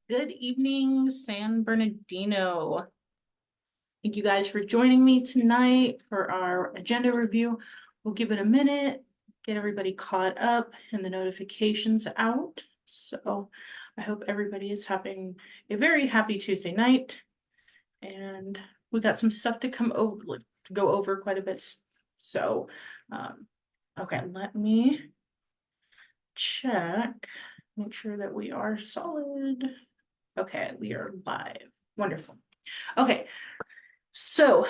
Good evening, San Bernardino. Thank you guys for joining me tonight for our agenda review. We'll give it a minute, get everybody caught up and the notifications out. So I hope everybody is having a very happy Tuesday night. And we got some stuff to go over quite a bit. So, okay, let me check, make sure that we are solid. Okay, we are live. Wonderful. Okay, so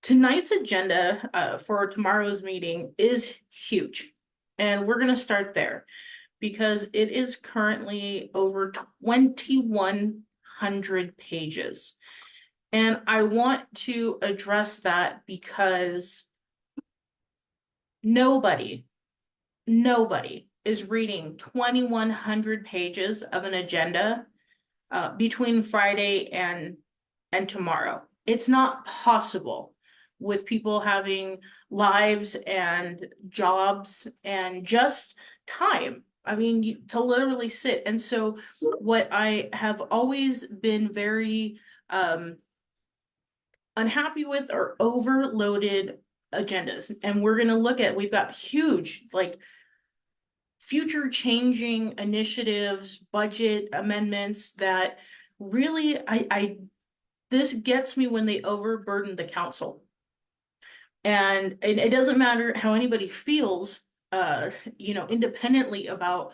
tonight's agenda for tomorrow's meeting is huge. And we're going to start there because it is currently over 2,100 pages. And I want to address that because nobody is reading 2,100 pages of an agenda between Friday and tomorrow. It's not possible with people having lives and jobs and just time. I mean, to literally sit. And so what I have always been very unhappy with are overloaded agendas. And we're going to look at, we've got huge, like, future changing initiatives, budget amendments that really, this gets me when they overburden the council. And it doesn't matter how anybody feels, independently about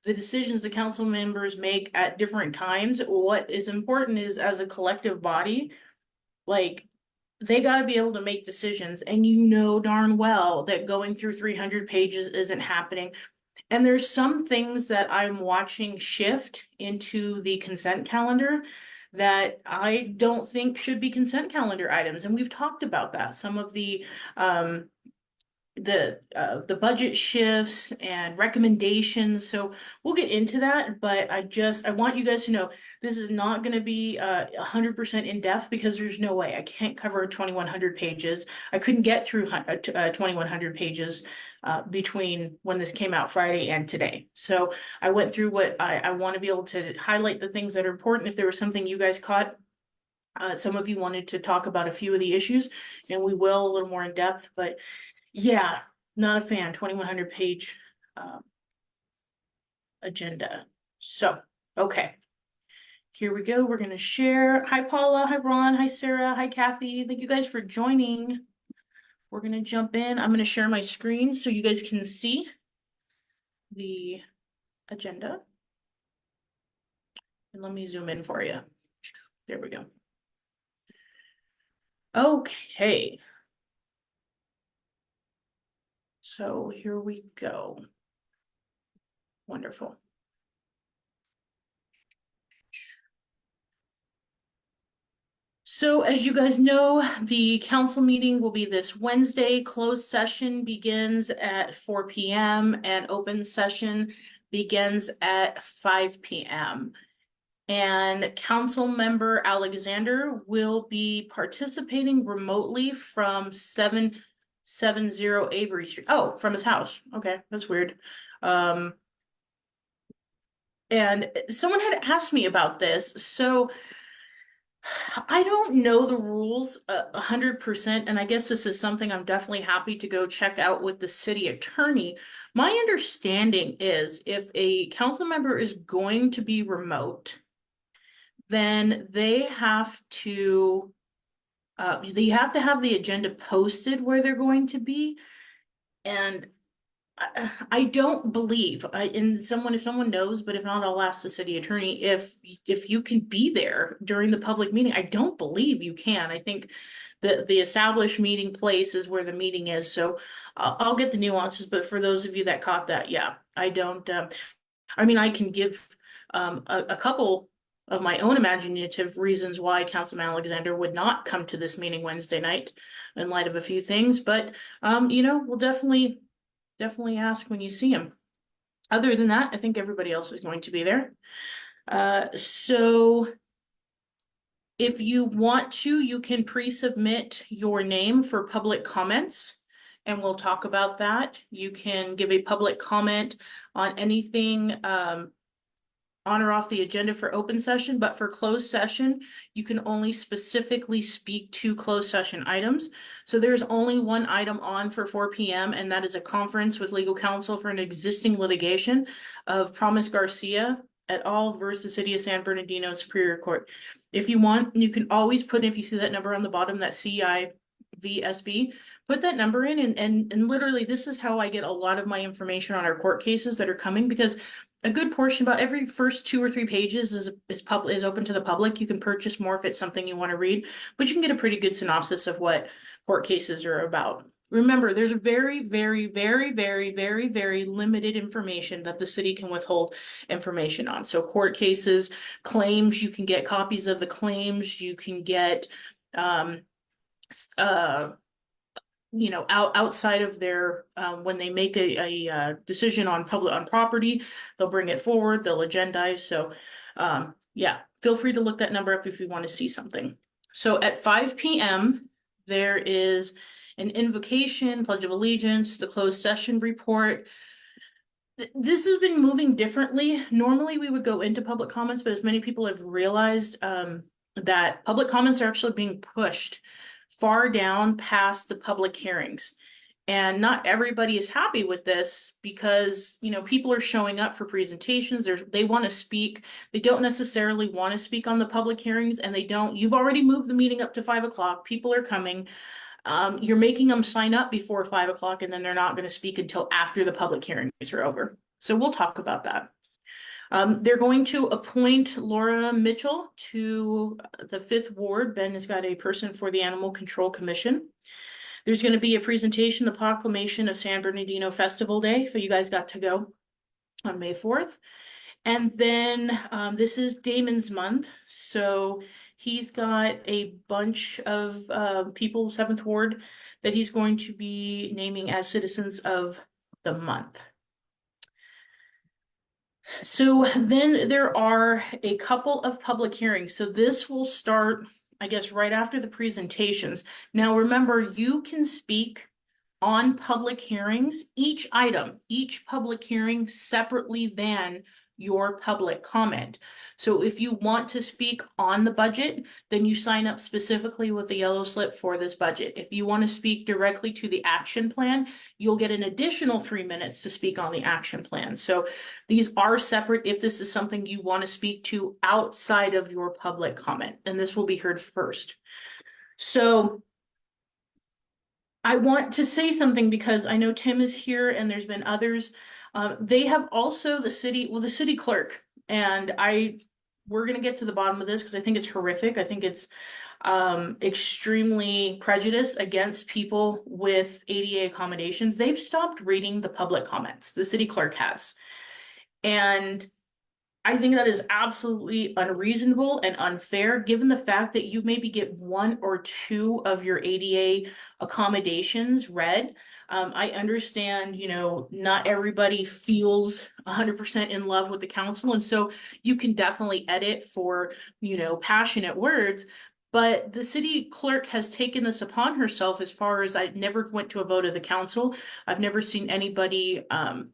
the decisions the council members make at different times. What is important is, as a collective body, like, they got to be able to make decisions. And you know darn well that going through 300 pages isn't happening. And there's some things that I'm watching shift into the consent calendar that I don't think should be consent calendar items. And we've talked about that. Some of um the budget shifts and recommendations. So we'll get into that, but I want you guys to know this is not going to be 100% in depth because there's no way I can't cover 2,100 pages. I couldn't get through 2,100 pages between when this came out Friday and today. So I went through what I want to be able to highlight the things that are important. If there was something you guys caught, some of you wanted to talk about a few of the issues, and we will a little more in depth, but yeah, not a fan, 2,100 page agenda. So, okay, here we go. We're gonna share. Hi, Paula. Hi, Ron. Hi, Sarah. Hi, Kathy. Thank you guys for joining. We're gonna jump in. I'm gonna share my screen so you guys can see the agenda. And let me zoom in for you. There we go. Okay. So here we go. Wonderful. So as you guys know, the council meeting will be this Wednesday. Closed session begins at 4 p.m. and open session begins at 5 p.m. And council member Alexander will be participating remotely from 770 Avery Street. Oh, from his house. Okay, that's weird. And someone had asked me about this. So I don't know the rules 100%, and I guess this is something I'm definitely happy to go check out with the city attorney. My understanding is if a council member is going to be remote, then they have to have the agenda posted where they're going to be. And I don't believe if someone knows, but if not, I'll ask the city attorney if you can be there during the public meeting. I don't believe you can. I think the established meeting place is where the meeting is. So I'll get the nuances. But for those of you that caught that, yeah, I don't. I mean, I can give a couple of my own imaginative reasons why Councilman Alexander would not come to this meeting Wednesday night in light of a few things. But we'll definitely ask when you see him. Other than that, I think everybody else is going to be there. So if you want to, you can pre-submit your name for public comments, and we'll talk about that. You can give a public comment on anything on or off the agenda for open session, but for closed session, you can only specifically speak to closed session items. So there's only one item on for 4 p.m., and that is a conference with legal counsel for an existing litigation of Promise Garcia et al. Versus City of San Bernardino Superior Court. If you want, you can always put, if you see that number on the bottom, that CIVSB, put that number in, and literally this is how I get a lot of my information on our court cases that are coming, because a good portion, about every first 2 or 3 pages is open to the public. You can purchase more if it's something you want to read, but you can get a pretty good synopsis of what court cases are about. Remember, there's very, very, very, very, very, very limited information that the city can withhold information on. So court cases, claims, you can get copies of the claims, you can get outside of their, when they make a decision on property, they'll bring it forward, they'll agendize. So yeah, feel free to look that number up if you want to see something. So at 5 p.m., there is an invocation, Pledge of Allegiance, the closed session report. This has been moving differently. Normally we would go into public comments, but as many people have realized, that public comments are actually being pushed far down past the public hearings. And not everybody is happy with this because, people are showing up for presentations. They want to speak. They don't necessarily want to speak on the public hearings, and you've already moved the meeting up to 5 o'clock. People are coming. You're making them sign up before 5 o'clock, and then they're not going to speak until after the public hearings are over. So we'll talk about that. They're going to appoint Laura Mitchell to the 5th Ward. Ben has got a person for the Animal Control Commission. There's going to be a presentation, the proclamation of San Bernardino Festival Day, if you guys got to go on May 4th. And then this is Damon's month. So he's got a bunch of people, 7th Ward, that he's going to be naming as citizens of the month. So then there are a couple of public hearings. So this will start, I guess, right after the presentations. Now, remember, you can speak on public hearings, each public hearing separately than your public comment. So if you want to speak on the budget, then you sign up specifically with the yellow slip for this budget. If you want to speak directly to the action plan, you'll get an additional 3 minutes to speak on the action plan. So these are separate if this is something you want to speak to outside of your public comment, and this will be heard first. So I want to say something because I know Tim is here and there's been others. They have also the city clerk, and we're going to get to the bottom of this because I think it's horrific. I think it's extremely prejudiced against people with ADA accommodations. They've stopped reading the public comments. The city clerk has. And I think that is absolutely unreasonable and unfair, given the fact that you maybe get 1 or 2 of your ADA accommodations read. I understand, not everybody feels 100% in love with the council, and so you can definitely edit for, passionate words. But the city clerk has taken this upon herself. As far as I never went to a vote of the council, I've never seen anybody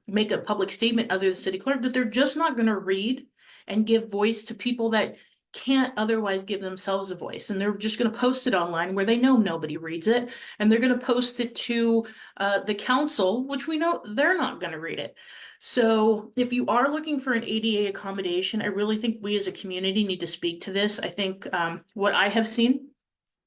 make a public statement other than the city clerk that they're just not going to read and give voice to people that can't otherwise give themselves a voice. And they're just going to post it online where they know nobody reads it. And they're going to post it to the council, which we know they're not going to read it. So if you are looking for an ADA accommodation, I really think we as a community need to speak to this. I think what I have seen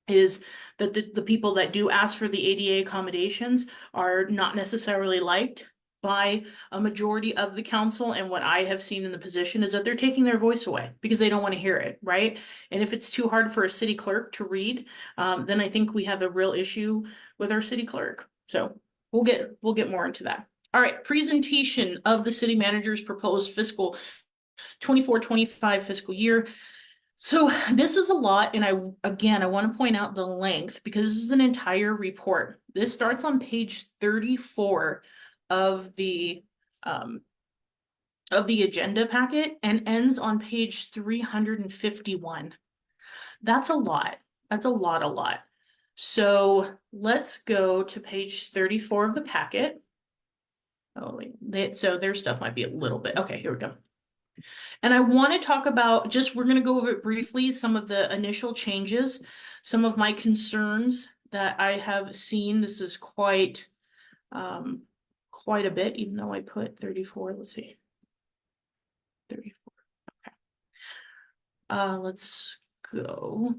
is that the people that do ask for the ADA accommodations are not necessarily liked by a majority of the council. And what I have seen in the position is that they're taking their voice away because they don't want to hear it, right? And if it's too hard for a city clerk to read, then I think we have a real issue with our city clerk. So we'll get more into that. All right, presentation of the city manager's proposed fiscal 24-25 fiscal year. So this is a lot, and I want to point out the length because this is an entire report. This starts on page 34 of the agenda packet and ends on page 351. That's a lot. That's a lot. So let's go to page 34 of the packet. Oh, wait. So their stuff might be a little bit. Okay, here we go. And I want to talk about we're going to go over it briefly, some of the initial changes, some of my concerns that I have seen. This is quite a bit, even though I put 34. Let's see. 34. Okay. Let's go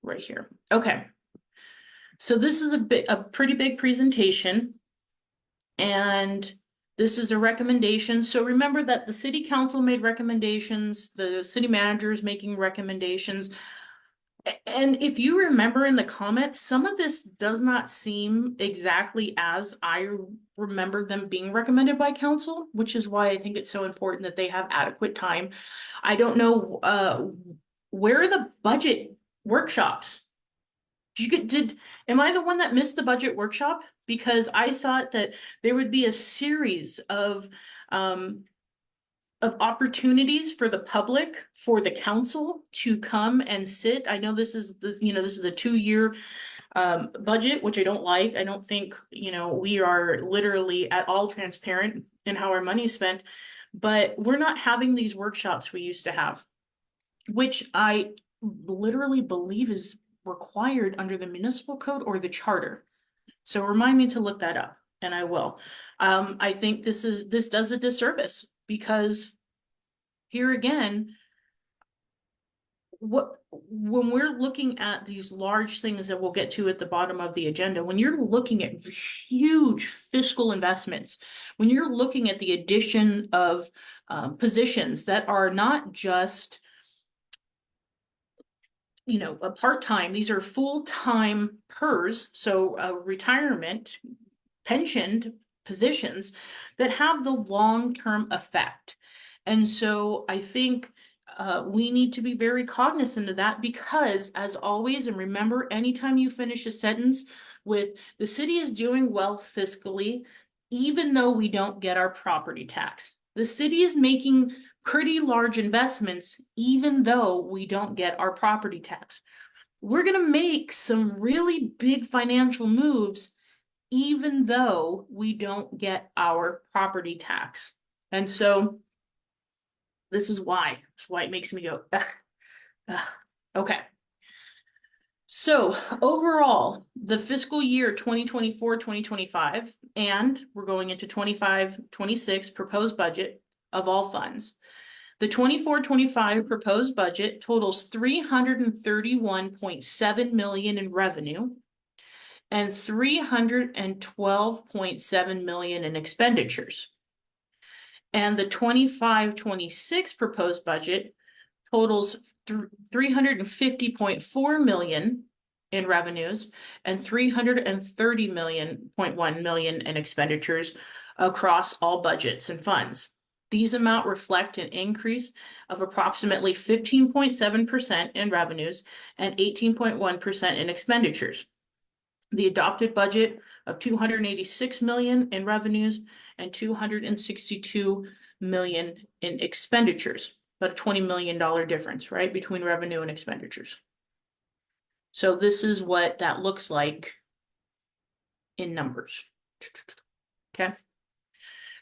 right here. Okay. So this is a pretty big presentation, and this is the recommendation. So remember that the city council made recommendations, the city manager is making recommendations. And if you remember in the comments, some of this does not seem exactly as I remembered them being recommended by council, which is why I think it's so important that they have adequate time. I don't know, where are the budget workshops? Am I the one that missed the budget workshop? Because I thought that there would be a series of opportunities for the public, for the council to come and sit. I know this is this is a 2-year budget, which I don't like. I don't think, we are literally at all transparent in how our money is spent, but we're not having these workshops we used to have, which I literally believe is required under the municipal code or the charter. So remind me to look that up, and I will. I think this does a disservice, because here again, when we're looking at these large things that we'll get to at the bottom of the agenda, when you're looking at huge fiscal investments, when you're looking at the addition of positions that are not just a part-time, these are full-time PERS, so retirement, pensioned positions that have the long-term effect. And so I think we need to be very cognizant of that, because as always, and remember, anytime you finish a sentence with the city is doing well fiscally, even though we don't get our property tax, the city is making pretty large investments, even though we don't get our property tax. We're going to make some really big financial moves, even though we don't get our property tax. And so this is why. That's why it makes me go, ugh, ugh. Okay. So overall, the fiscal year 2024-2025, and we're going into 25-26 proposed budget of all funds. The 24-25 proposed budget totals $331.7 million in revenue and $312.7 million in expenditures. And the 25-26 proposed budget totals $350.4 million in revenues and $330.1 million in expenditures across all budgets and funds. These amounts reflect an increase of approximately 15.7% in revenues and 18.1% in expenditures. The adopted budget of $286 million in revenues and $262 million in expenditures, but a $20 million difference, right, between revenue and expenditures. So this is what that looks like in numbers. Okay.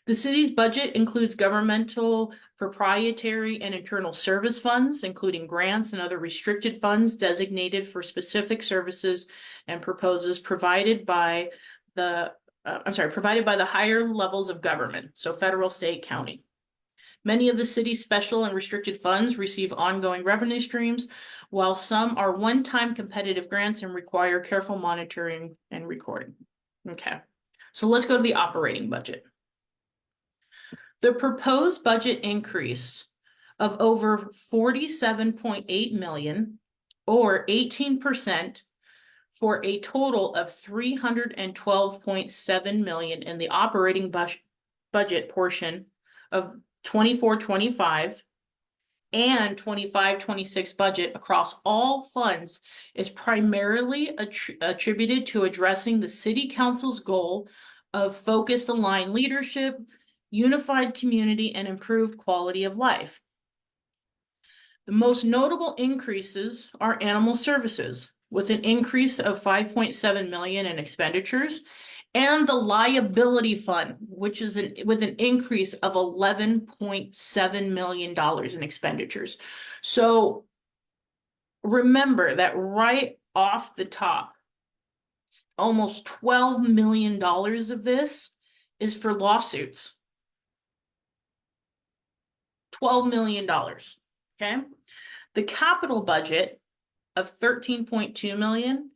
The city's budget includes governmental, proprietary, and internal service funds, including grants and other restricted funds designated for specific services and purposes provided by the higher levels of government, so federal, state, county. Many of the city's special and restricted funds receive ongoing revenue streams, while some are one-time competitive grants and require careful monitoring and recording. Okay, so let's go to the operating budget. The proposed budget increase of over $47.8 million, or 18%, for a total of $312.7 million in the operating budget portion of 24-25 and 25-26 budget across all funds is primarily attributed to addressing the city council's goal of focused, aligned leadership, unified community, and improved quality of life. The most notable increases are animal services, with an increase of $5.7 million in expenditures and the liability fund, which is with an increase of $11.7 million in expenditures. So remember that right off the top, almost $12 million of this is for lawsuits. $12 million, okay? The capital budget of 13.2 million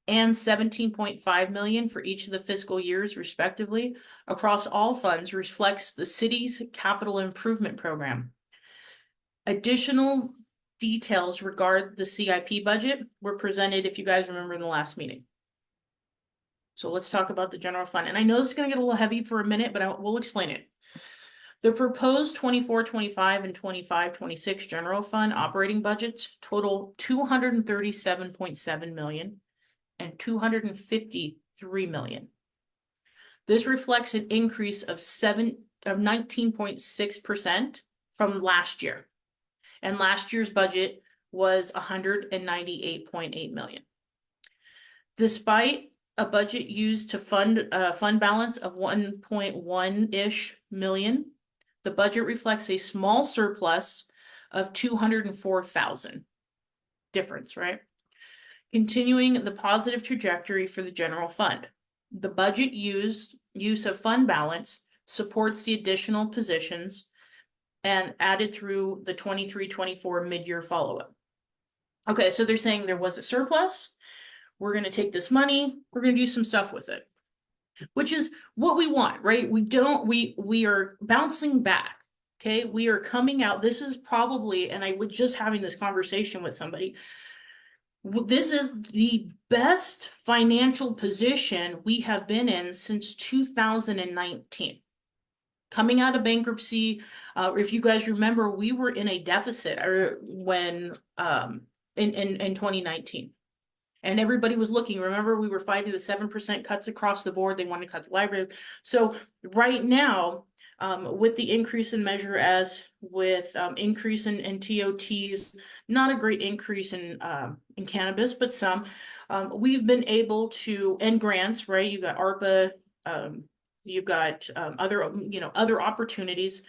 and 17.5 million for each of the fiscal years respectively across all funds reflects the city's capital improvement program. Additional details regarding the CIP budget were presented, if you guys remember, in the last meeting. So let's talk about the general fund. And I know this is going to get a little heavy for a minute, but we'll explain it. The proposed 24-25 and 25-26 general fund operating budgets total 237.7 million and 253 million. This reflects an increase of 19.6% from last year. And last year's budget was 198.8 million. Despite a budget used to fund fund balance of 1.1-ish million, the budget reflects a small surplus of 204,000 difference, right? Continuing the positive trajectory for the general fund. The budget use of fund balance supports the additional positions and added through the 23-24 mid-year follow-up. Okay, so they're saying there was a surplus. We're going to take this money. We're going to do some stuff with it, which is what we want, right? We are bouncing back. Okay, we are coming out. This is probably, and I was just having this conversation with somebody. This is the best financial position we have been in since 2019. Coming out of bankruptcy, if you guys remember, we were in a deficit when in 2019. And everybody was looking. Remember, we were fighting the 7% cuts across the board. They wanted to cut the library. So right now, with the increase in Measure S, with increase in TOTs, not a great increase in cannabis, but some, we've been able to, and grants, right? You got ARPA, you've got other opportunities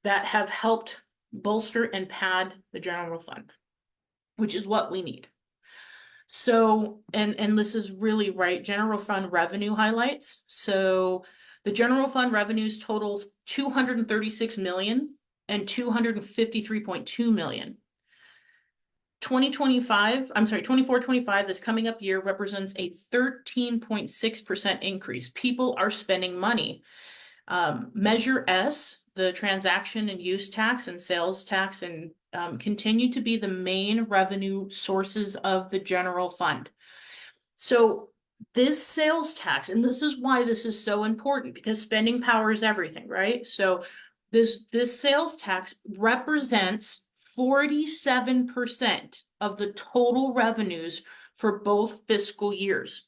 that have helped bolster and pad the general fund, which is what we need. So, and this is really right, general fund revenue highlights. So the general fund revenues totals 236 million and 253.2 million. 24-25, this coming up year represents a 13.6% increase. People are spending money. Measure S, the transaction and use tax and sales tax, and continue to be the main revenue sources of the general fund. So this sales tax, and this is why this is so important, because spending power is everything, right? So this sales tax represents 47% of the total revenues for both fiscal years.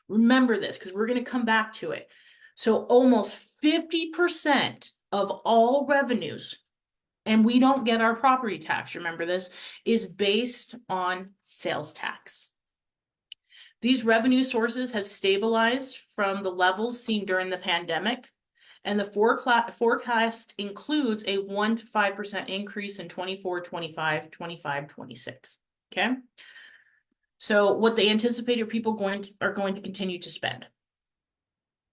Remember this, because we're going to come back to it. So almost 50% of all revenues, and we don't get our property tax, remember this, is based on sales tax. These revenue sources have stabilized from the levels seen during the pandemic, and the forecast includes a 1 to 5% increase in 24-25, 25-26. Okay, so what they anticipate are people are going to continue to spend.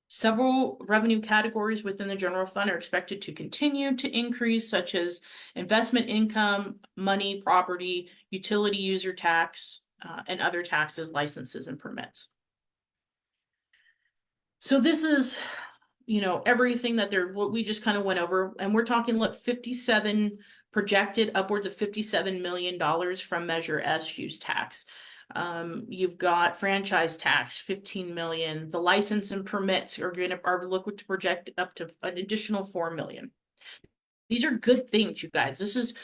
Several revenue categories within the general fund are expected to continue to increase, such as investment income, money, property, utility user tax, and other taxes, licenses, and permits. So this is, everything that what we just kind of went over, and we're talking, look, 57 projected upwards of $57 million from Measure S use tax. You've got franchise tax, 15 million. The license and permits are looking to project up to an additional 4 million. These are good things, you guys. This is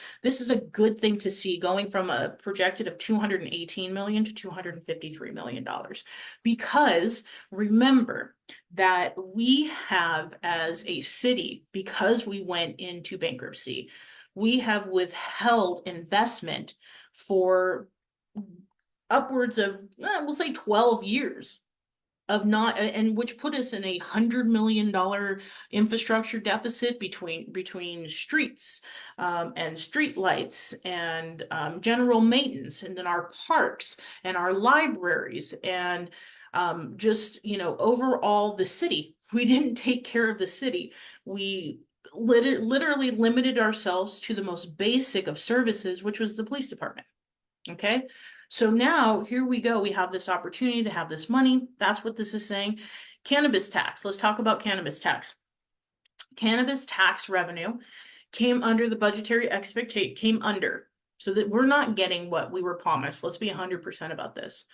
a good thing to see, going from a projected of 218 million to 253 million dollars. Because remember that we have, as a city, because we went into bankruptcy, we have withheld investment for upwards of, we'll say 12 years. of not, and which put us in $100 million infrastructure deficit between streets, and street lights and general maintenance, and then our parks and our libraries and just, overall the city. We didn't take care of the city. We literally limited ourselves to the most basic of services, which was the police department. Okay. So now here we go. We have this opportunity to have this money. That's what this is saying. Cannabis tax. Let's talk about cannabis tax. Cannabis tax revenue came under the budgetary expectation, came under, so that we're not getting what we were promised. Let's be 100% about this.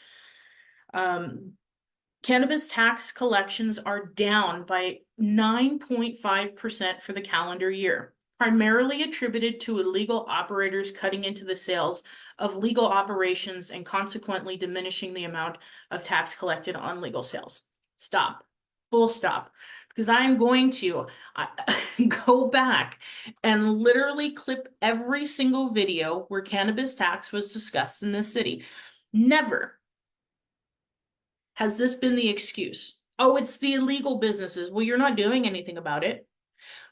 Cannabis tax collections are down by 9.5% for the calendar year, primarily attributed to illegal operators cutting into the sales of legal operations and consequently diminishing the amount of tax collected on legal sales. Stop. Full stop. Because I am going to go back and literally clip every single video where cannabis tax was discussed in this city. Never has this been the excuse. Oh, it's the illegal businesses. Well, you're not doing anything about it.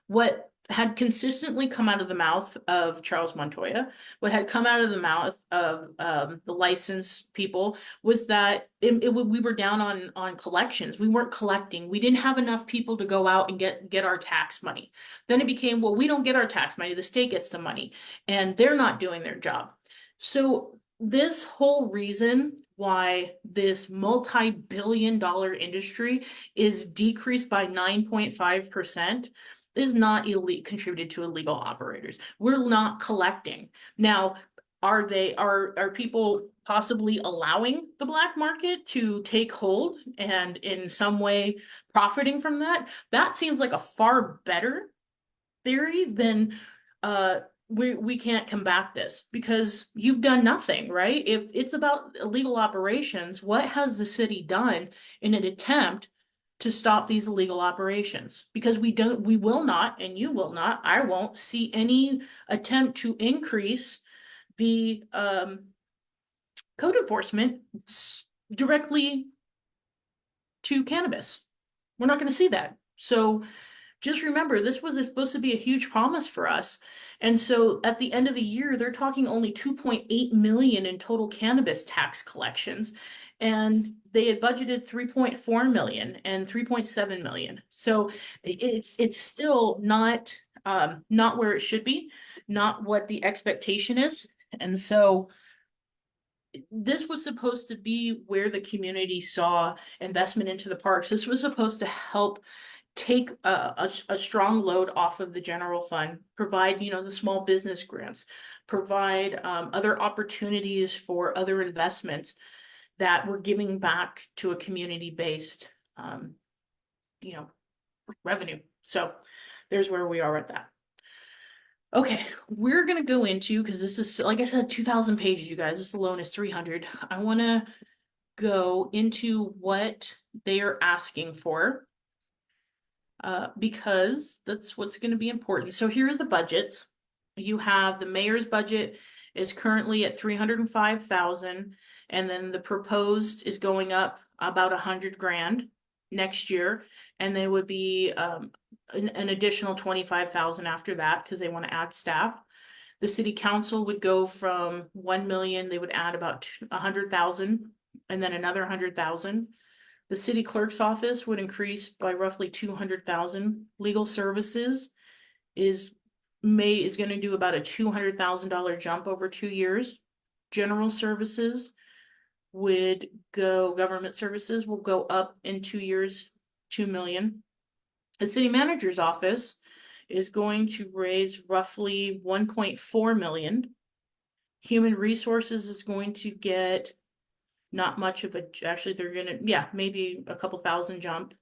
What had consistently come out of the mouth of Charles Montoya, what had come out of the mouth of the licensed people, was that we were down on collections. We weren't collecting. We didn't have enough people to go out and get our tax money. Then it became, well, we don't get our tax money. The state gets the money, and they're not doing their job. So this whole reason why this multi-billion-dollar industry is decreased by 9.5% is not contributed to illegal operators. We're not collecting. Now, are people possibly allowing the black market to take hold and in some way profiting from that? That seems like a far better theory than we can't combat this, because you've done nothing, right? If it's about illegal operations, what has the city done in an attempt to stop these illegal operations? Because we will not, and you will not, I won't see any attempt to increase the code enforcement directly to cannabis. We're not going to see that. So just remember, this was supposed to be a huge promise for us. And so at the end of the year, they're talking only 2.8 million in total cannabis tax collections. And they had budgeted 3.4 million and 3.7 million. So it's still not where it should be, not what the expectation is. And so this was supposed to be where the community saw investment into the parks. This was supposed to help take a strong load off of the general fund, provide, the small business grants, provide other opportunities for other investments that we're giving back to a community-based, revenue. So there's where we are at that. Okay, we're gonna go into, because this is, like I said, 2,000 pages, you guys. This alone is 300. I want to go into what they are asking for, because that's what's going to be important. So here are the budgets. You have the mayor's budget is currently at 305,000, and then the proposed is going up about 100 grand next year, and there would be an additional 25,000 after that, because they want to add staff. The city council would go from 1 million, they would add about 100,000, and then another 100,000. The city clerk's office would increase by roughly 200,000. Legal services is going to do about a $200,000 jump over 2 years. General services government services will go up in 2 years, 2 million. The city manager's office is going to raise roughly 1.4 million. Human resources is going to get not much of actually they're gonna, maybe a couple thousand jump.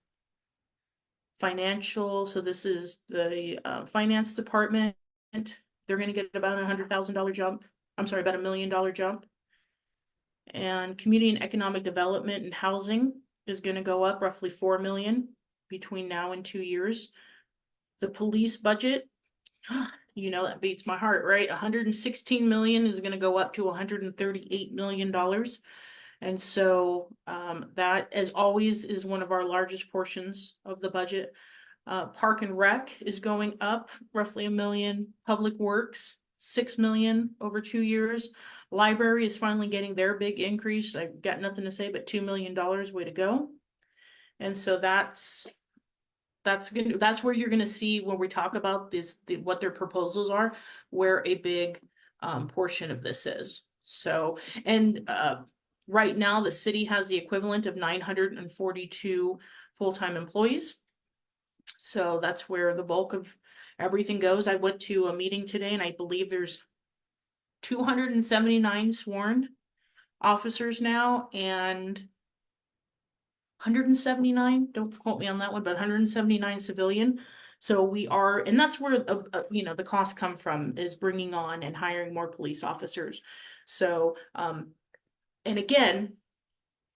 Financial, so this is the finance department. They're gonna get about $100,000 jump. I'm sorry, about $1 million jump. And community and economic development and housing is gonna go up roughly 4 million between now and 2 years. The police budget, that beats my heart, right? 116 million is gonna go up to $138 million. And so that, as always, is one of our largest portions of the budget. Park and Rec is going up roughly $1 million. Public Works, $6 million over 2 years. Library is finally getting their big increase. I've got nothing to say but $2 million. Way to go. And so that's where you're gonna see when we talk about what their proposals are, where a big portion of this is. So, and right now the city has the equivalent of 942 full-time employees. So that's where the bulk of everything goes. I went to a meeting today and I believe there's 279 sworn officers now and 179, don't quote me on that one, but 179 civilian. So we are, and that's where the costs come from, is bringing on and hiring more police officers. So and again,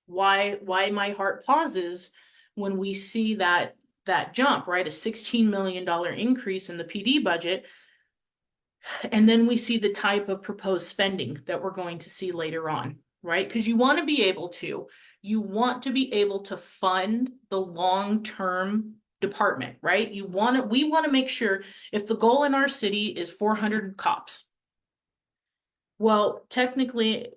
why my heart pauses when we see that jump, right? A $16 million increase in the PD budget. And then we see the type of proposed spending that we're going to see later on, right? Because you want to be able to fund the long-term department, right? We want to make sure, if the goal in our city is 400 cops, well, technically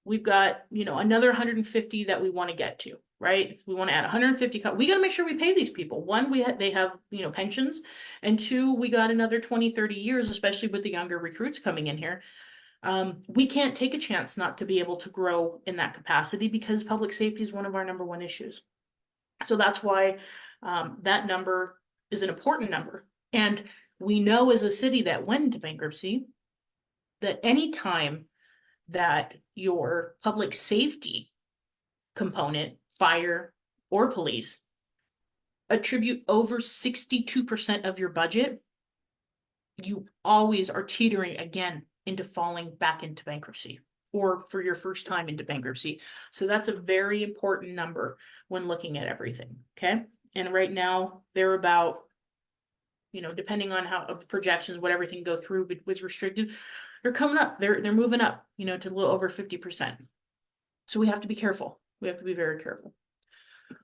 we've got, another 150 that we want to get to, right? We want to add 150 cops. We got to make sure we pay these people. One, they have, pensions, and two, we got another 20, 30 years, especially with the younger recruits coming in here. We can't take a chance not to be able to grow in that capacity, because public safety is one of our number one issues. So that's why that number is an important number. And we know as a city that went into bankruptcy that any time that your public safety component, fire or police, attribute over 62% of your budget, you always are teetering again into falling back into bankruptcy, or for your first time into bankruptcy. So that's a very important number when looking at everything, okay? And right now they're about, depending on how the projections, what everything go through was restricted, they're coming up, they're moving up, to a little over 50%. So we have to be careful. We have to be very careful.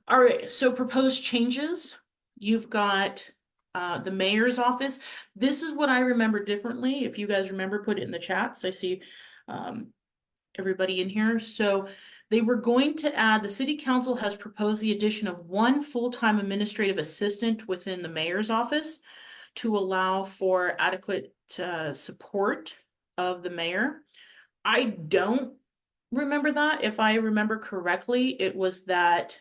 All right, so proposed changes. You've got the mayor's office. This is what I remember differently. If you guys remember, put it in the chat. So I see everybody in here. So they were going to add, the city council has proposed the addition of one full-time administrative assistant within the mayor's office to allow for adequate support of the mayor. I don't remember that. If I remember correctly, it was that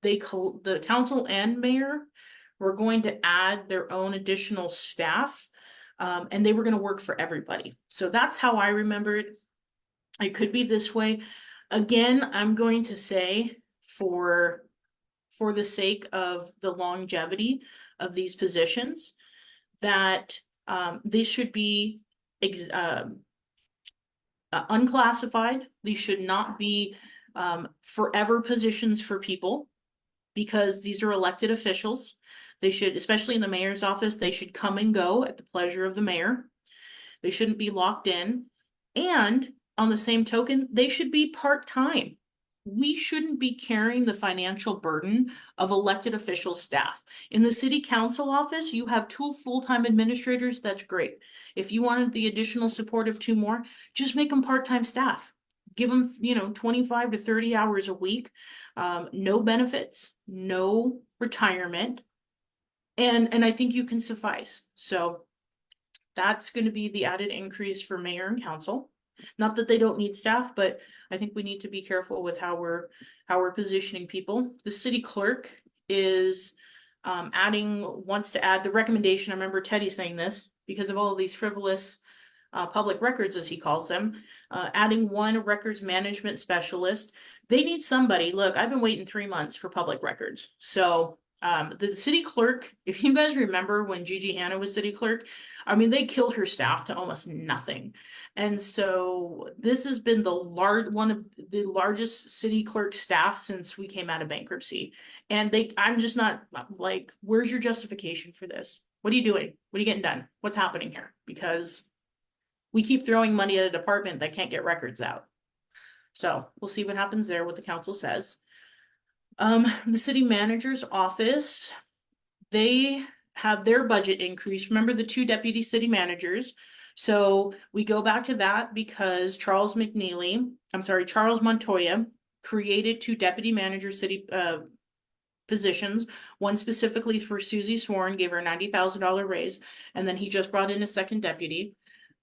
the council and mayor were going to add their own additional staff, and they were going to work for everybody. So that's how I remember it. It could be this way. Again, I'm going to say, for the sake of the longevity of these positions, that these should be unclassified. These should not be forever positions for people, because these are elected officials. They should, especially in the mayor's office, they should come and go at the pleasure of the mayor. They shouldn't be locked in. And on the same token, they should be part-time. We shouldn't be carrying the financial burden of elected official staff. In the city council office, you have 2 full-time administrators. That's great. If you wanted the additional support of 2 more, just make them part-time staff. Give them, 25 to 30 hours a week. No benefits, no retirement. And I think you can suffice. So that's going to be the added increase for mayor and council. Not that they don't need staff, but I think we need to be careful with how we're positioning people. The city clerk is wants to add the recommendation. I remember Teddy saying this, because of all of these frivolous public records, as he calls them, adding 1 records management specialist. They need somebody. Look, I've been waiting 3 months for public records. So the city clerk, if you guys remember when Gigi Hanna was city clerk, I mean, they killed her staff to almost nothing. And so this has been one of the largest city clerk staff since we came out of bankruptcy. And I'm just not like, where's your justification for this? What are you doing? What are you getting done? What's happening here? Because we keep throwing money at a department that can't get records out. So we'll see what happens there, what the council says. The city manager's office, they have their budget increase. Remember the 2 deputy city managers? So we go back to that because Charles Montoya created 2 deputy manager city positions, one specifically for Susie Sworn, gave her a $90,000 raise, and then he just brought in a 2nd deputy.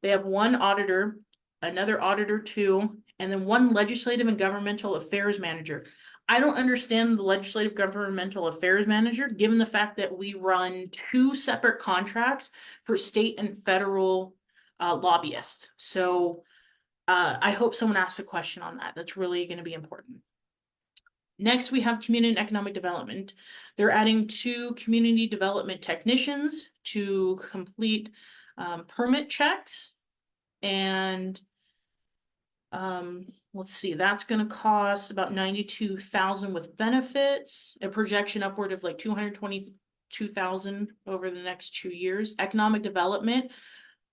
They have 1 auditor, another auditor 2, and then 1 legislative and governmental affairs manager. I don't understand the legislative governmental affairs manager, given the fact that we run 2 separate contracts for state and federal lobbyists. So I hope someone asks a question on that. That's really going to be important. Next, we have community and economic development. They're adding 2 community development technicians to complete permit checks. And let's see, that's going to cost about $92,000 with benefits, a projection upward of like $222,000 over the next 2 years. Economic development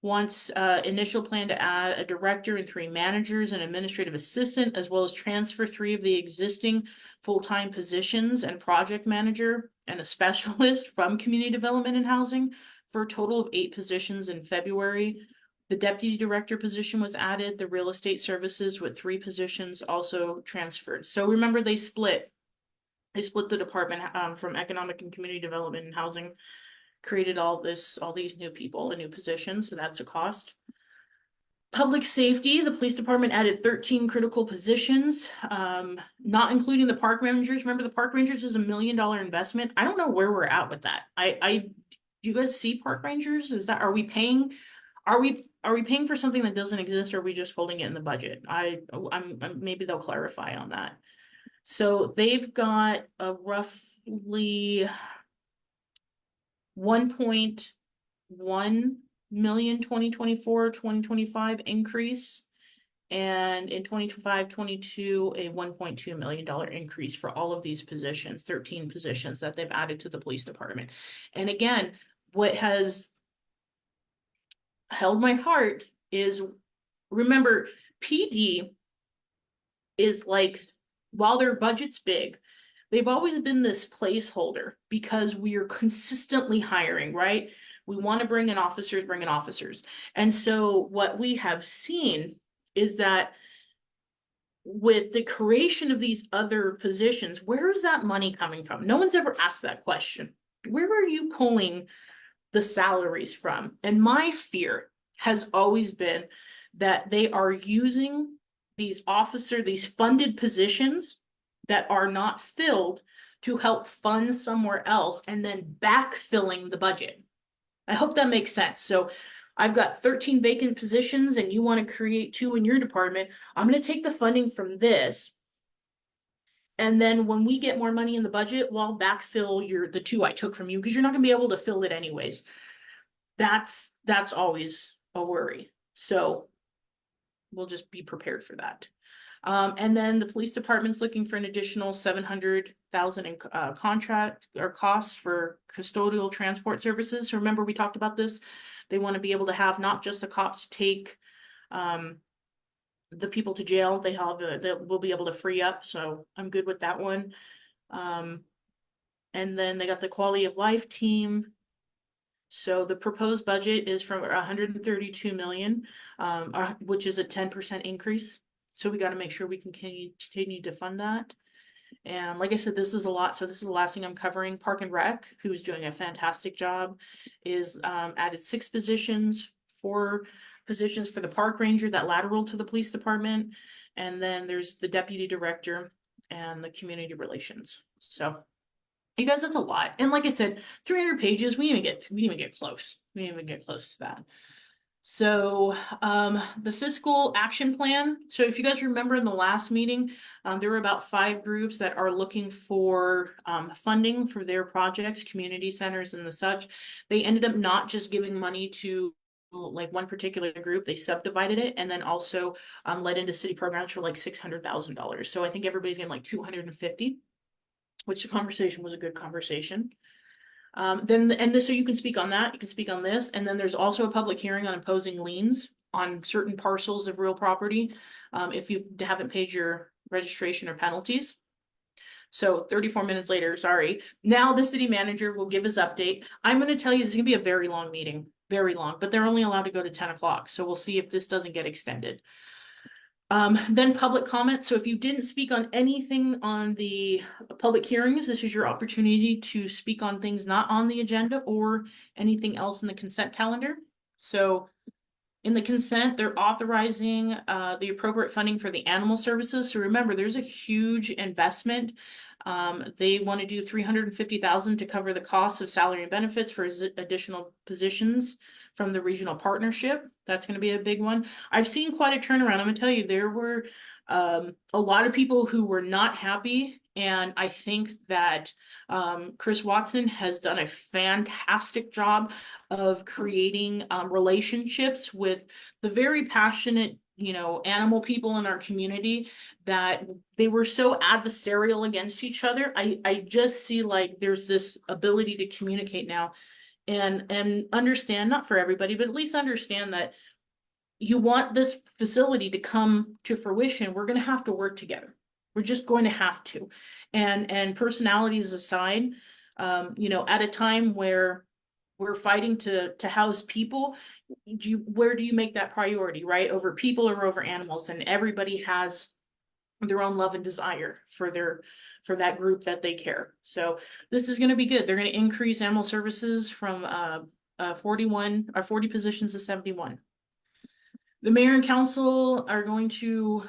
wants initial plan to add a director and 3 managers and administrative assistant, as well as transfer 3 of the existing full-time positions and project manager and a specialist from community development and housing for a total of 8 positions in February. The deputy director position was added, the real estate services with 3 positions also transferred. So remember they split the department from economic and community development and housing, created all these new people, a new position, so that's a cost. Public safety, the police department added 13 critical positions, not including the park rangers. Remember, the park rangers is $1 million investment. I don't know where we're at with that. Do you guys see park rangers? Are we paying for something that doesn't exist, or are we just holding it in the budget? Maybe they'll clarify on that. So they've got a roughly 1.1 million 2024-2025 increase, and in 2025-22 a $1.2 million increase for all of these positions, 13 positions that they've added to the police department. And again, what has held my heart is, remember, PD is like, while their budget's big, they've always been this placeholder because we are consistently hiring, right? We want to bring in officers. And so what we have seen is that with the creation of these other positions, where is that money coming from? No one's ever asked that question. Where are you pulling the salaries from? And my fear has always been that they are using these funded positions that are not filled to help fund somewhere else and then backfilling the budget. I hope that makes sense. So I've got 13 vacant positions and you want to create 2 in your department. I'm going to take the funding from this. And then when we get more money in the budget, well, I'll backfill the 2 I took from you, because you're not going to be able to fill it anyways. That's always a worry. So we'll just be prepared for that. And then the police department's looking for an additional $700,000 in contract or costs for custodial transport services. So remember, we talked about this. They want to be able to have not just the cops take the people to jail. They will be able to free up. So I'm good with that one. And then they got the quality of life team. So the proposed budget is from 132 million, which is a 10% increase. So we got to make sure we can continue to fund that. And like I said, this is a lot. So this is the last thing I'm covering. Park and Rec, who's doing a fantastic job, is added 6 positions, 4 positions for the park ranger that lateral to the police department. And then there's the deputy director and the community relations. So you guys, that's a lot. And like I said, 300 pages, we didn't even get close. We didn't even get close to that. So the fiscal action plan. So if you guys remember in the last meeting, there were about 5 groups that are looking for funding for their projects, community centers and the such. They ended up not just giving money to like one particular group, they subdivided it and then also led into city programs for like $600,000. So I think everybody's getting like 250, which the conversation was a good conversation. So you can speak on that, you can speak on this, and then there's also a public hearing on imposing liens on certain parcels of real property, if you haven't paid your registration or penalties. So 34 minutes later, sorry. Now the city manager will give his update. I'm going to tell you this is going to be a very long meeting, very long, but they're only allowed to go to 10 o'clock. So we'll see if this doesn't get extended. Then public comment. So if you didn't speak on anything on the public hearings, this is your opportunity to speak on things not on the agenda or anything else in the consent calendar. So in the consent, they're authorizing the appropriate funding for the animal services. So remember, there's a huge investment. They want to do 350,000 to cover the cost of salary and benefits for additional positions from the regional partnership. That's going to be a big one. I've seen quite a turnaround. I'm going to tell you, there were a lot of people who were not happy. And I think that Chris Watson has done a fantastic job of creating relationships with the very passionate, animal people in our community, that they were so adversarial against each other. I just see like there's this ability to communicate now and understand, not for everybody, but at least understand that you want this facility to come to fruition. We're going to have to work together. We're just going to have to. And personalities aside, at a time where we're fighting to house people, where do you make that priority, right? Over people or over animals? And everybody has their own love and desire for that group that they care. So this is going to be good. They're going to increase animal services from 41 or 40 positions to 71. The mayor and council are going to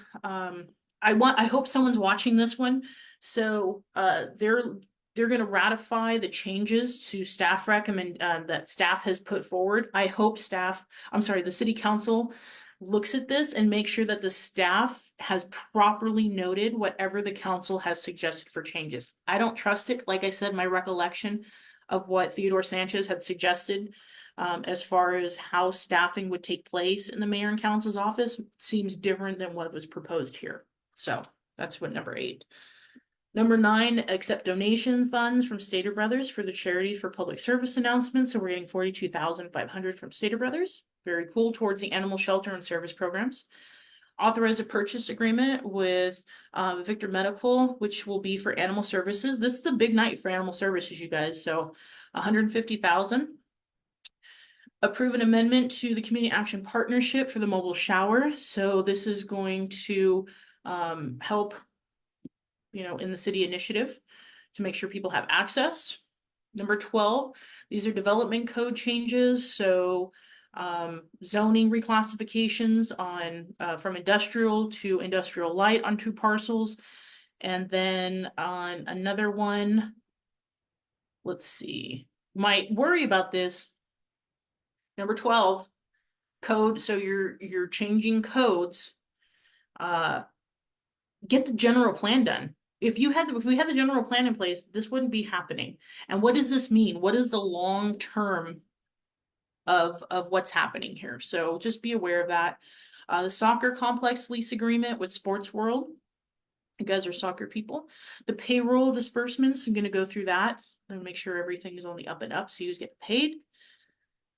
I hope someone's watching this one. So they're going to ratify the changes to staff recommend that staff has put forward. I hope the city council looks at this and makes sure that the staff has properly noted whatever the council has suggested for changes. I don't trust it. Like I said, my recollection of what Theodore Sanchez had suggested as far as how staffing would take place in the mayor and council's office seems different than what was proposed here. So that's what number 8. Number 9, accept donation funds from Stater Brothers for the charities for public service announcements. So we're getting $42,500 from Stater Brothers. Very cool, towards the animal shelter and service programs. Authorize a purchase agreement with Victor Medical, which will be for animal services. This is a big night for animal services, you guys. So $150,000. Approve an amendment to the Community Action Partnership for the mobile shower. So this is going to help, in the city initiative to make sure people have access. Number 12, these are development code changes. So zoning reclassifications on from industrial to industrial light on 2 parcels. And then on another one, let's see, might worry about this. Number 12, code. So you're changing codes. Get the general plan done. If we had the general plan in place, this wouldn't be happening. And what does this mean? What is the long term of what's happening here? So just be aware of that. The soccer complex lease agreement with Sports World. You guys are soccer people. The payroll disbursements, I'm going to go through that and make sure everything is on the up and up so you get paid.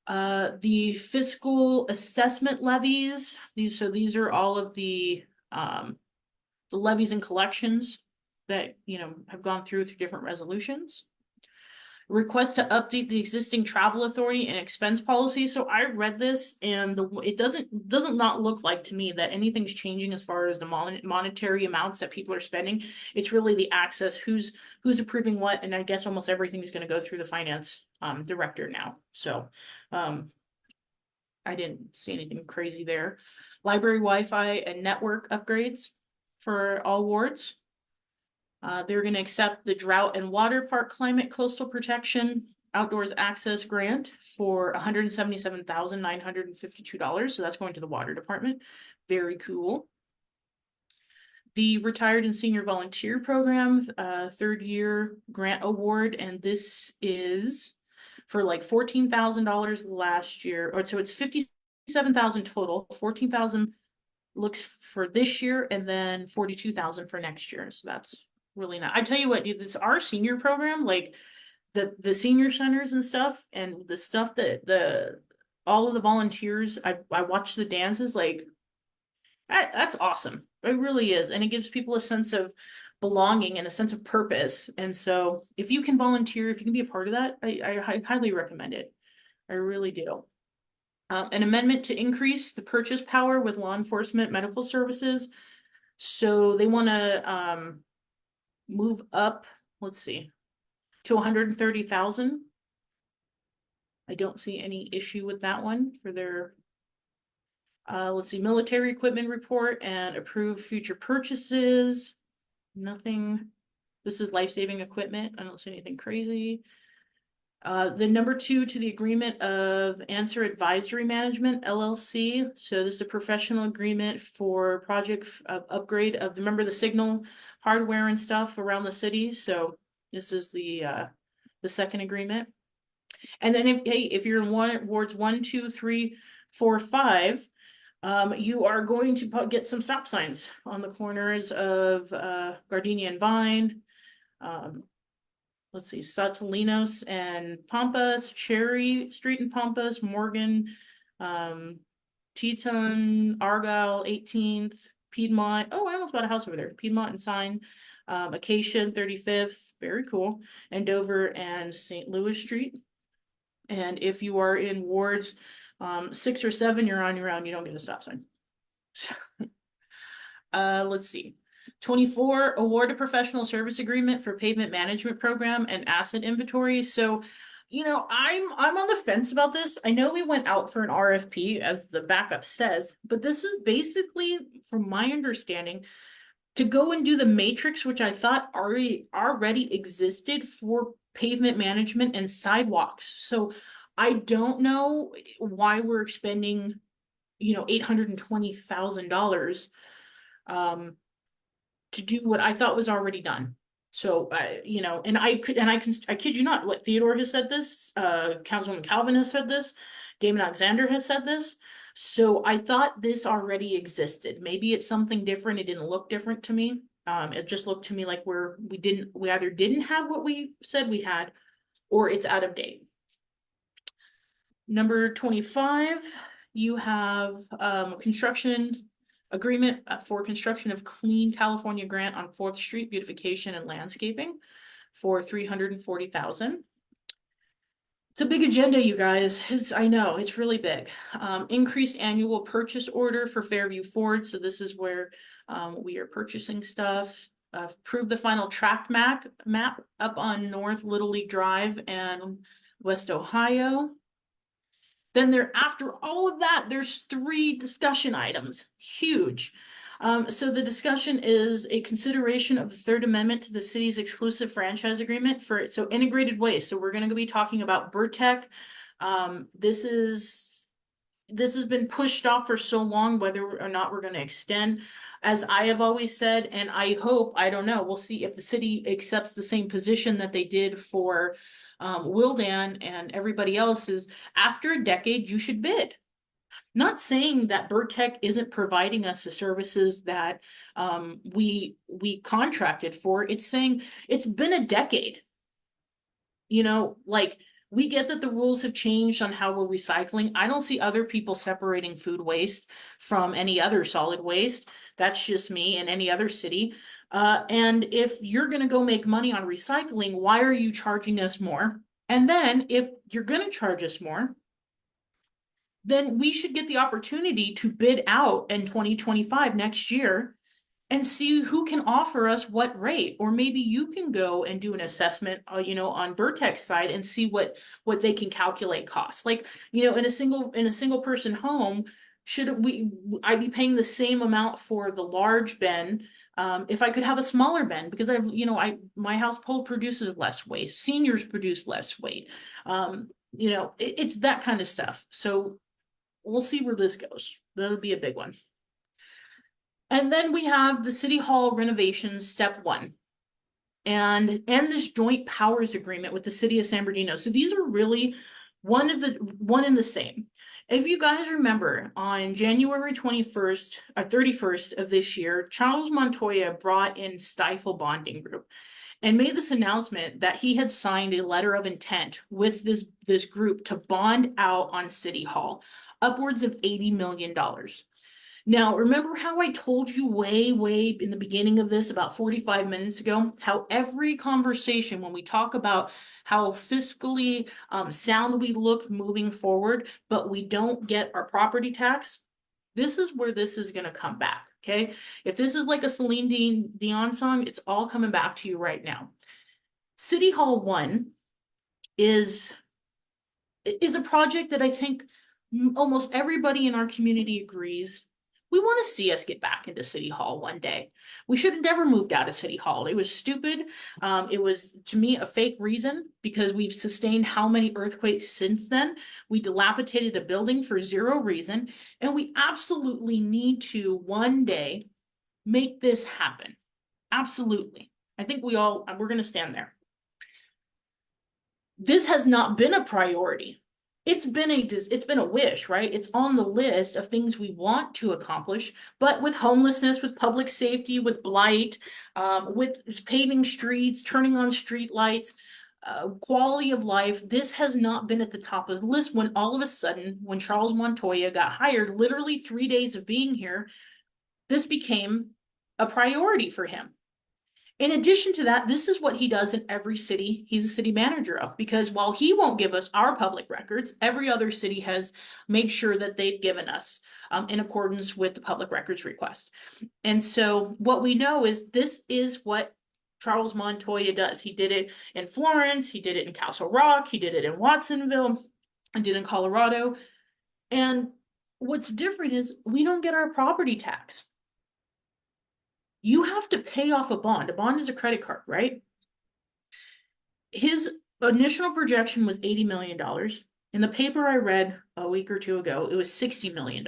The fiscal assessment levies. These are all of the levies and collections that have gone through different resolutions. Request to update the existing travel authority and expense policy. So I read this and it doesn't not look like to me that anything's changing as far as the monetary amounts that people are spending. It's really the access, who's approving what, and I guess almost everything is going to go through the finance director now. So I didn't see anything crazy there. Library Wi-Fi and network upgrades for all wards. They're going to accept the Drought and Water Park Climate Coastal Protection Outdoors Access Grant for $177,952. So that's going to the water department. Very cool. The Retired and Senior Volunteer Program, 3rd year grant award. And this is for like $14,000 last year. Or so it's $57,000 total, $14,000 looks for this year, and then $42,000 for next year. So that's really not. I tell you what, this our senior program, like the senior centers and stuff, and the stuff that all of the volunteers, I watch the dances, like that's awesome. It really is. And it gives people a sense of belonging and a sense of purpose. And so if you can volunteer, if you can be a part of that, I highly recommend it. I really do. An amendment to increase the purchase power with law enforcement medical services. So they want to move up, let's see, to 130,000. I don't see any issue with that one for their let's see, military equipment report and approved future purchases. Nothing. This is life-saving equipment. I don't see anything crazy. The number 2 to the agreement of Answer Advisory Management LLC. So this is a professional agreement for project upgrade of, remember the signal hardware and stuff around the city. So this is the second agreement. And then if you're in wards 1, 2, 3, 4, 5, you are going to get some stop signs on the corners of Gardenia and Vine. Let's see, Satalinos and Pampas, Cherry Street and Pampas, Morgan, Teton, Argyle, 18th, Piedmont. Oh, I almost bought a house over there. Piedmont and Sign, Acacia and 35th, very cool, and Dover and St. Louis Street. And if you are in wards 6 or 7, you're on your own. You don't get a stop sign. Let's see. 24, award a professional service agreement for pavement management program and asset inventory. So, I'm on the fence about this. I know we went out for an RFP, as the backup says, but this is basically, from my understanding, to go and do the matrix, which I thought already existed for pavement management and sidewalks. So I don't know why we're expending, $820,000 to do what I thought was already done. So and I kid you not, what Theodore has said this, Councilwoman Calvin has said this, Damon Alexander has said this. So I thought this already existed. Maybe it's something different. It didn't look different to me. It just looked to me like we either didn't have what we said we had, or it's out of date. Number 25, you have construction agreement for construction of Clean California grant on 4th Street beautification and landscaping for $340,000. It's a big agenda, you guys. I know it's really big. Increased annual purchase order for Fairview Ford. So this is where we are purchasing stuff. Approve the final track map up on North Little League Drive and West Ohio. Then after all of that, there's 3 discussion items. Huge. So the discussion is a consideration of the 3rd Amendment to the city's exclusive franchise agreement for integrated waste. So we're going to be talking about Burtech. This has been pushed off for so long, whether or not we're going to extend. As I have always said, and I hope, I don't know, we'll see if the city accepts the same position that they did for Wildan and everybody else, is after a decade, you should bid. Not saying that Burtech isn't providing us the services that we contracted for. It's saying it's been a decade. We get that the rules have changed on how we're recycling. I don't see other people separating food waste from any other solid waste. That's just me in any other city. And if you're going to go make money on recycling, why are you charging us more? And then if you're going to charge us more, then we should get the opportunity to bid out in 2025 next year and see who can offer us what rate. Or maybe you can go and do an assessment, on Burtech's side and see what they can calculate costs. Like, in a single person home, should I be paying the same amount for the large bin if I could have a smaller bin, because my household produces less waste, seniors produce less weight. It's that kind of stuff. So we'll see where this goes. That'll be a big one. And then we have the City Hall renovations, step 1. And this joint powers agreement with the city of San Bernardino. So these are really one and the same. If you guys remember, on January 21st or 31st of this year, Charles Montoya brought in Stifel Bonding Group. and made this announcement that he had signed a letter of intent with this group to bond out on City Hall, upwards of $80 million. Now, remember how I told you way in the beginning of this, about 45 minutes ago, how every conversation, when we talk about how fiscally sound we look moving forward, but we don't get our property tax, this is where this is going to come back, okay? If this is like a Celine Dion song, it's all coming back to you right now. City Hall 1 is a project that I think almost everybody in our community agrees we want to see us get back into City Hall one day. We should have never moved out of City Hall. It was stupid. It was, to me, a fake reason because we've sustained how many earthquakes since then. We dilapidated a building for zero reason, and we absolutely need to one day make this happen. Absolutely. I think we're going to stand there. This has not been a priority. It's been a wish, right? It's on the list of things we want to accomplish, but with homelessness, with public safety, with blight, with paving streets, turning on street lights, quality of life, this has not been at the top of the list when all of a sudden, when Charles Montoya got hired, literally 3 days of being here, this became a priority for him. In addition to that, this is what he does in every city he's a city manager of, because while he won't give us our public records, every other city has made sure that they've given us in accordance with the public records request. And so what we know is this is what Charles Montoya does. He did it in Florence, he did it in Castle Rock, he did it in Watsonville, and did it in Colorado. And what's different is we don't get our property tax. You have to pay off a bond. A bond is a credit card, right? His initial projection was $80 million. In the paper I read a week or two ago, it was $60 million.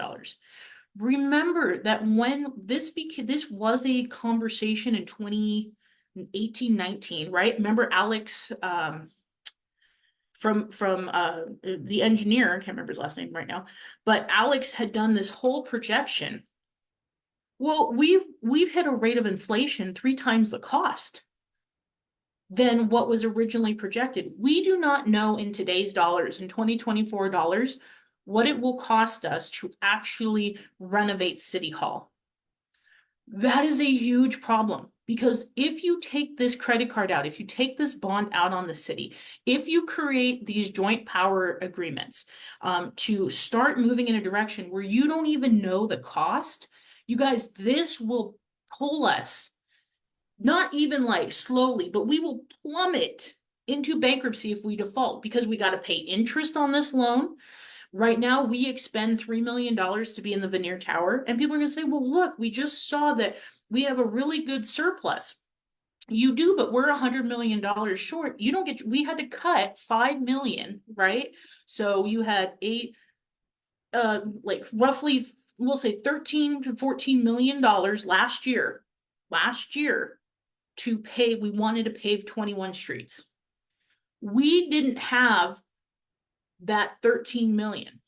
Remember that when this was a conversation in 2018, 19, right? Remember Alex from the engineer, I can't remember his last name right now, but Alex had done this whole projection. Well, we've hit a rate of inflation 3 times the cost than what was originally projected. We do not know in today's dollars, in 2024 dollars, what it will cost us to actually renovate City Hall. That is a huge problem because if you take this credit card out, if you take this bond out on the city, if you create these joint power agreements to start moving in a direction where you don't even know the cost, you guys, this will pull us, not even like slowly, but we will plummet into bankruptcy if we default because we got to pay interest on this loan. Right now, we expend $3 million to be in the Veneer Tower, and people are going to say, well, look, we just saw that we have a really good surplus. You do, but we're $100 million short. You don't get, we had to cut 5 million, right? So you had roughly, we'll say 13 to 14 million dollars last year to pay. We wanted to pave 21 streets. We didn't have that 13 million.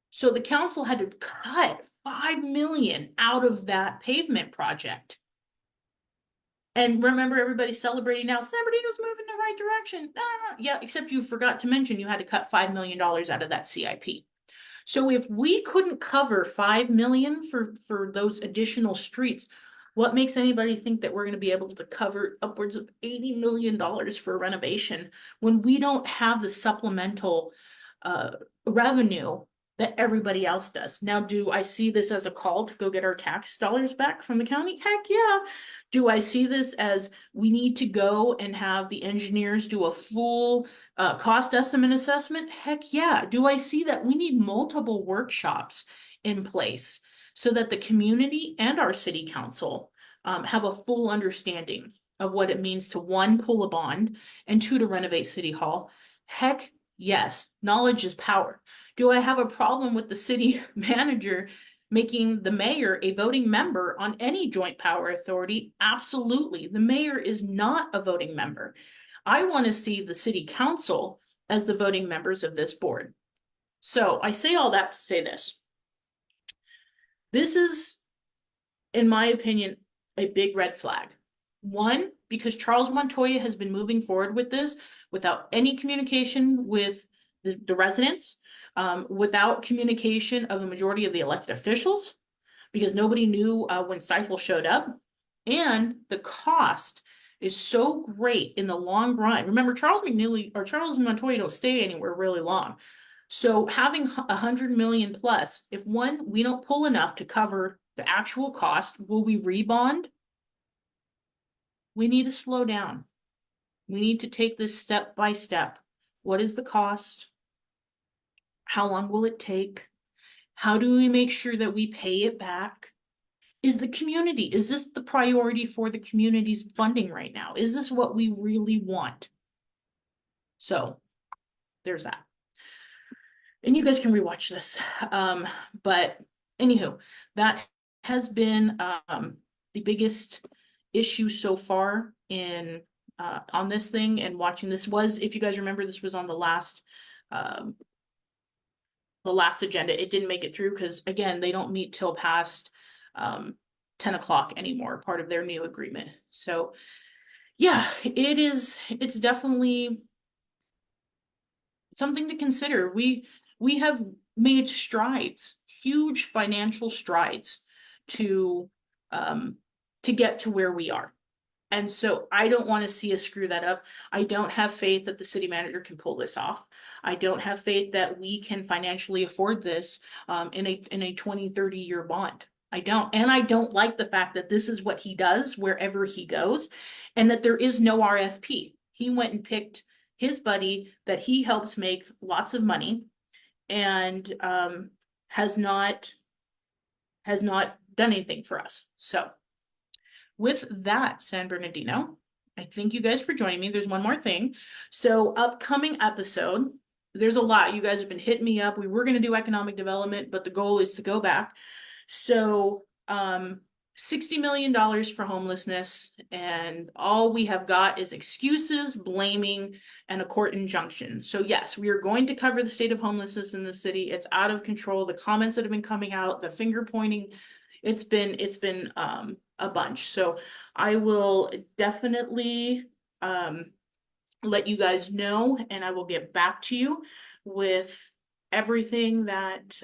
So the council had to cut 5 million out of that pavement project. And remember, everybody's celebrating now, San Bernardino's moving in the right direction. Yeah, except you forgot to mention you had to cut $5 million out of that CIP. So if we couldn't cover 5 million for those additional streets, what makes anybody think that we're going to be able to cover upwards of $80 million for renovation when we don't have the supplemental revenue that everybody else does? Now, do I see this as a call to go get our tax dollars back from the county? Heck yeah. Do I see this as we need to go and have the engineers do a full cost estimate assessment? Heck yeah. Do I see that we need multiple workshops in place so that the community and our city council have a full understanding of what it means to, 1, pull a bond, and 2, to renovate City Hall? Heck yes. Knowledge is power. Do I have a problem with the city manager making the mayor a voting member on any joint power authority? Absolutely. The mayor is not a voting member. I want to see the city council as the voting members of this board. So I say all that to say this. This is, in my opinion, a big red flag. 1, because Charles Montoya has been moving forward with this without any communication with the residents, without communication of the majority of the elected officials, because nobody knew when Stifle showed up. And the cost is so great in the long run. Remember, Charles McNeely or Charles Montoya don't stay anywhere really long. So having 100 million plus, if we don't pull enough to cover the actual cost, will we rebond? We need to slow down. We need to take this step by step. What is the cost? How long will it take? How do we make sure that we pay it back? Is this the priority for the community's funding right now? Is this what we really want? So there's that. And you guys can rewatch this. But anywho, that has been the biggest issue so far in on this thing, and watching this was, if you guys remember, this was on the last agenda. It didn't make it through because, again, they don't meet till past 10 o'clock anymore, part of their new agreement. So yeah, it's definitely something to consider. We have made strides, huge financial strides to get to where we are. And so I don't want to see us screw that up. I don't have faith that the city manager can pull this off. I don't have faith that we can financially afford this in a 20, 30-year bond. I don't. And I don't like the fact that this is what he does wherever he goes, and that there is no RFP. He went and picked his buddy that he helps make lots of money, and has not done anything for us. So with that, San Bernardino, I thank you guys for joining me. There's one more thing. So upcoming episode, there's a lot. You guys have been hitting me up. We were going to do economic development, but the goal is to go back. So $60 million for homelessness, and all we have got is excuses, blaming, and a court injunction. So yes, we are going to cover the state of homelessness in the city. It's out of control. The comments that have been coming out, the finger pointing, it's been a bunch. So I will definitely let you guys know, and I will get back to you with everything that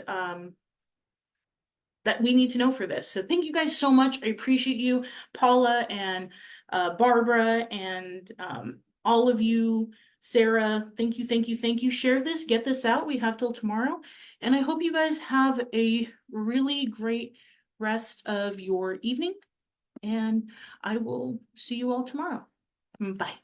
that we need to know for this. So thank you guys so much. I appreciate you, Paula and Barbara, and all of you. Sarah, thank you, thank you, thank you. Share this, get this out. We have till tomorrow. And I hope you guys have a really great rest of your evening. And I will see you all tomorrow. Bye.